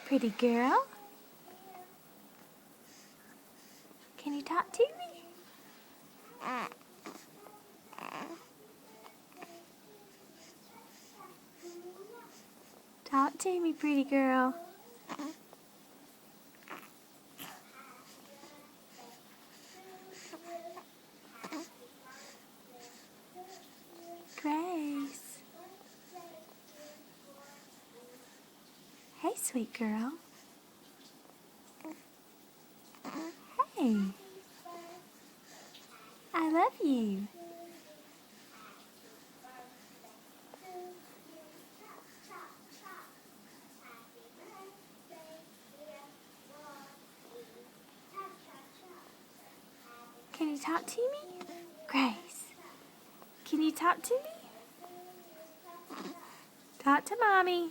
pretty girl. Can you talk to me? Talk to me, pretty girl. Grace. Hey, sweet girl. Hey. I love you. Can you talk to me? Grace. Can you talk to me? Talk to Mommy.